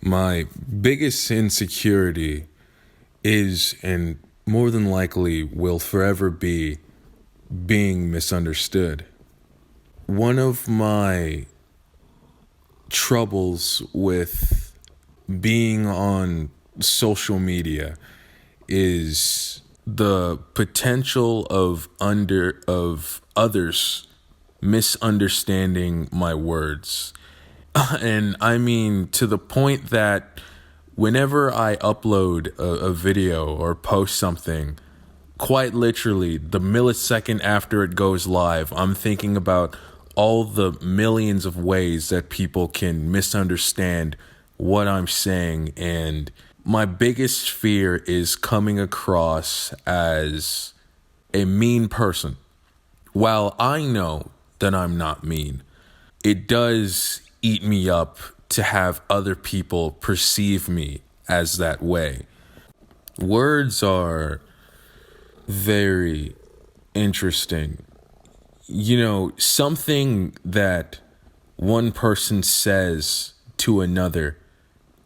My biggest insecurity is, and more than likely will forever be, being misunderstood. One of my troubles with being on social media is the potential of others misunderstanding my words. And I mean, to the point that whenever I upload a video or post something, quite literally, the millisecond after it goes live, I'm thinking about all the millions of ways that people can misunderstand what I'm saying. And my biggest fear is coming across as a mean person. While I know that I'm not mean, it does eat me up to have other people perceive me as that way. Words are very interesting. Something that one person says to another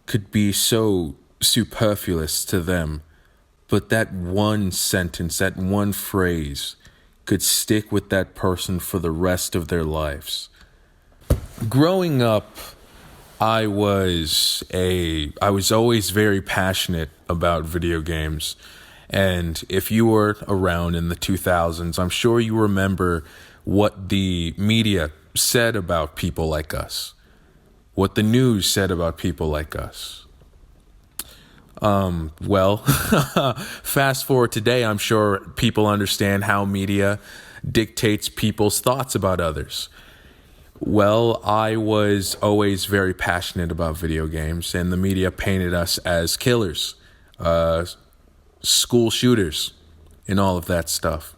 could be so superfluous to them, but that one sentence, that one phrase could stick with that person for the rest of their lives. Growing up, I was always very passionate about video games. And if you were around in the 2000s, I'm sure you remember what the media said about people like us, what the news said about people like us. Well, fast forward today, I'm sure people understand how media dictates people's thoughts about others. Well, I was always very passionate about video games, and the media painted us as killers, school shooters, and all of that stuff.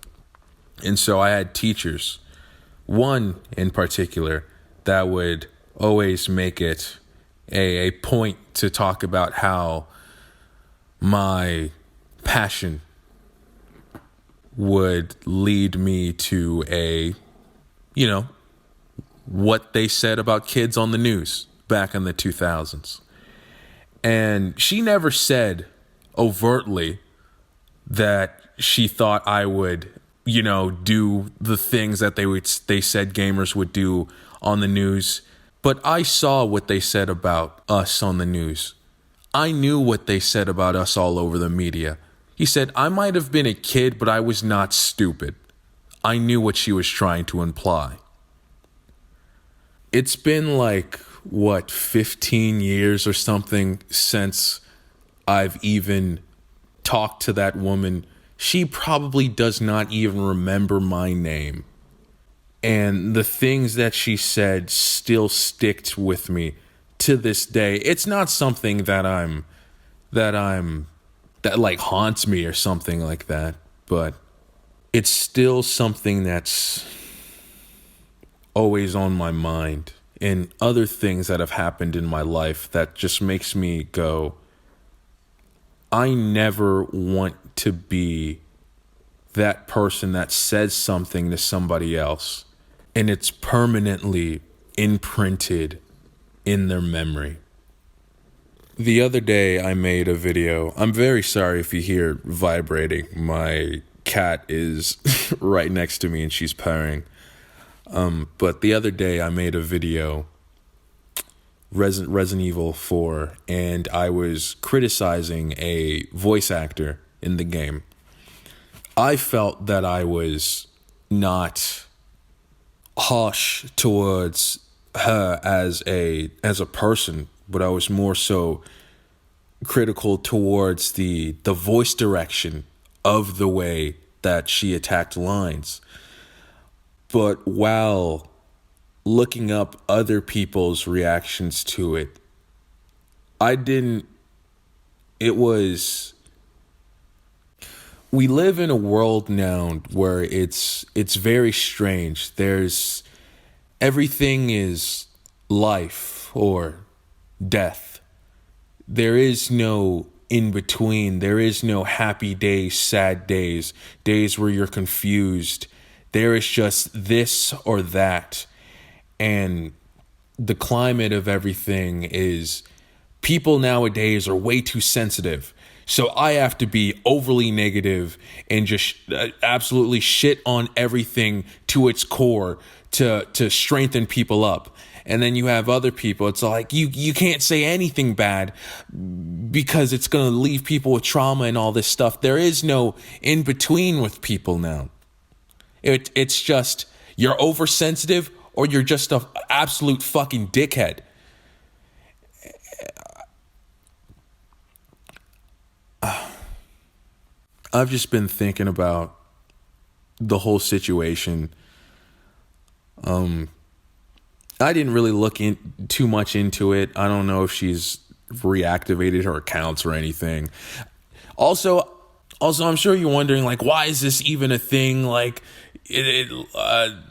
And so I had teachers, one in particular, that would always make it a point to talk about how my passion would lead me to what they said about kids on the news back in the 2000s. And she never said overtly that she thought I would, do the things that they said gamers would do on the news. But I saw what they said about us on the news. I knew what they said about us all over the media. He said, I might have been a kid, but I was not stupid. I knew what she was trying to imply. It's been 15 years or something since I've even talked to that woman. She probably does not even remember my name. And the things that she said still stick with me to this day. It's not something that haunts me or something like that, but it's still something that's always on my mind, and other things that have happened in my life that just makes me go, I never want to be that person that says something to somebody else and it's permanently imprinted in their memory. The other day I made a video. I'm very sorry if you hear vibrating. My cat is right next to me and she's purring. But the other day I made a video, Resident Evil 4, and I was criticizing a voice actor in the game. I felt that I was not harsh towards her as a person, but I was more so critical towards the voice direction of the way that she attacked lines. But while looking up other people's reactions to it, we live in a world now where it's very strange. Everything is life or death. There is no in between. There is no happy days, sad days, days where you're confused. There is just this or that. And the climate of everything is people nowadays are way too sensitive. So I have to be overly negative and just absolutely shit on everything to its core to strengthen people up. And then you have other people, it's like you can't say anything bad because it's going to leave people with trauma and all this stuff. There is no in between with people now. It's just you're oversensitive or you're just an absolute fucking dickhead. I've just been thinking about the whole situation. I didn't really look in too much into it. I don't know if she's reactivated her accounts or anything. Also, I'm sure you're wondering, like, why is this even a thing? Like,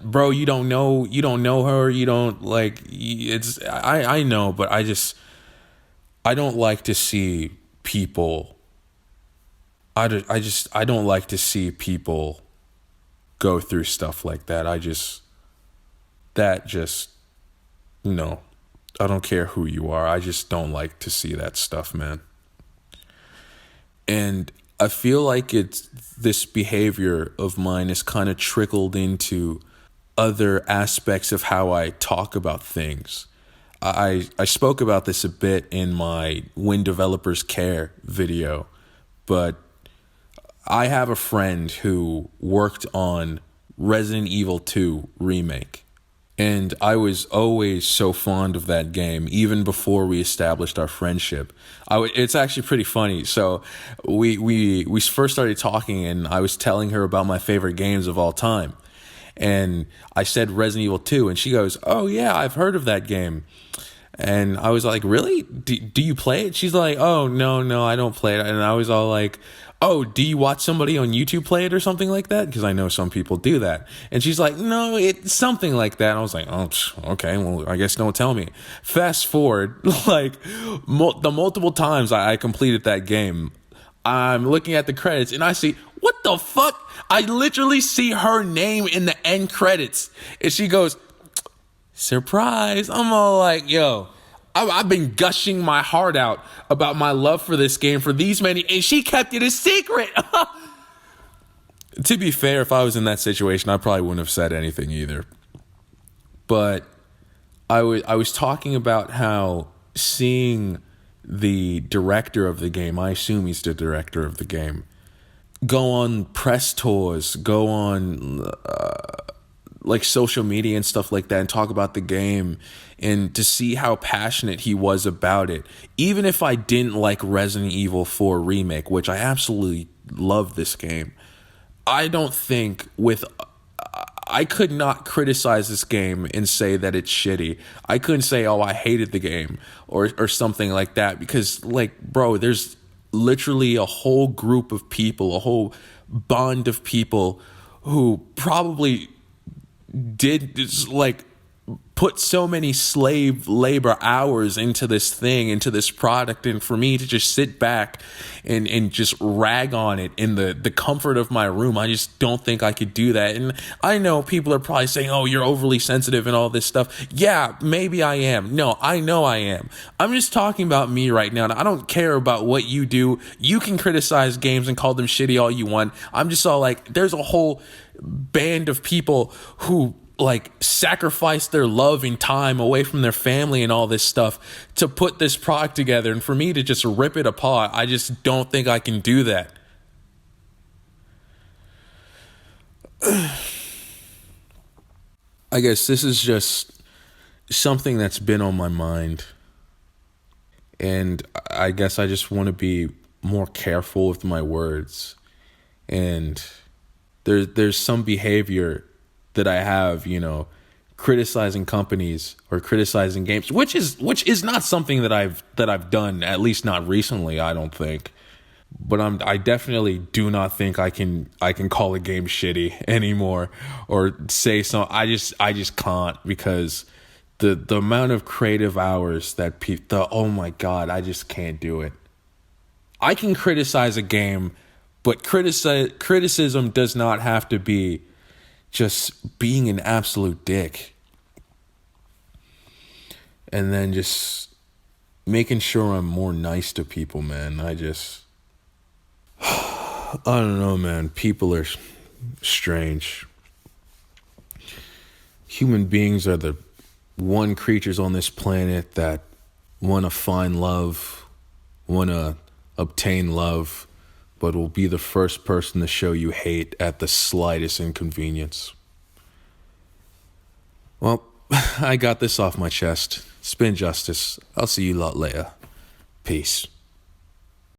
bro, you don't know her. You don't like. I know, but I don't like to see people. I don't like to see people go through stuff like that. No, I don't care who you are. I just don't like to see that stuff, man. And I feel like it's this behavior of mine is kind of trickled into other aspects of how I talk about things. I spoke about this a bit in my When Developers Care video, but I have a friend who worked on Resident Evil 2 remake. And I was always so fond of that game, even before we established our friendship. It's actually pretty funny. So we first started talking, and I was telling her about my favorite games of all time. And I said Resident Evil 2, and she goes, "Oh yeah, I've heard of that game." And I was like, "Really? Do you play it?" She's like, "Oh, no, I don't play it." And I was all like, "Oh, do you watch somebody on YouTube play it or something like that?" Because I know some people do that. And she's like, "No, it's something like that." And I was like, "Oh, okay, well, I guess don't tell me." Fast forward, like, the multiple times I completed that game, I'm looking at the credits and I see, what the fuck? I literally see her name in the end credits. And she goes, "Surprise." I'm all like, yo, I've been gushing my heart out about my love for this game for these many, and she kept it a secret. To be fair, if I was in that situation, I probably wouldn't have said anything either. But I was talking about how seeing the director of the game, I assume he's the director of the game, go on press tours, go on like social media and stuff like that, and talk about the game, and to see how passionate he was about it. Even if I didn't like Resident Evil 4 Remake, which I absolutely love this game, I don't think I could not criticize this game and say that it's shitty. I couldn't say, "Oh, I hated the game," or something like that, because, like, bro, there's literally a whole group of people, a whole bond of people who probably did, like, put so many slave labor hours into this thing, into this product, and for me to just sit back and just rag on it in the comfort of my room, I just don't think I could do that. And I know people are probably saying, "Oh, you're overly sensitive and all this stuff." Yeah, maybe I am. No, I know I am. I'm just talking about me right now, and I don't care about what you do. You can criticize games and call them shitty all you want. I'm just all like, there's a whole band of people who, like, sacrifice their love and time away from their family and all this stuff to put this product together, and for me to just rip it apart, I just don't think I can do that. I guess this is just something that's been on my mind, and I guess I just want to be more careful with my words. And there's some behavior that I have, criticizing companies or criticizing games, which is not something that I've done, at least not recently, I don't think. But I definitely do not think I can call a game shitty anymore, or say so. I just can't, because the amount of creative hours that oh my God, I just can't do it. I can criticize a game, but criticism does not have to be just being an absolute dick. And then just making sure I'm more nice to people, man. I don't know, man. People are strange. Human beings are the one creatures on this planet that want to find love, want to obtain love, but will be the first person to show you hate at the slightest inconvenience. Well, I got this off my chest. Spin justice. I'll see you lot later. Peace.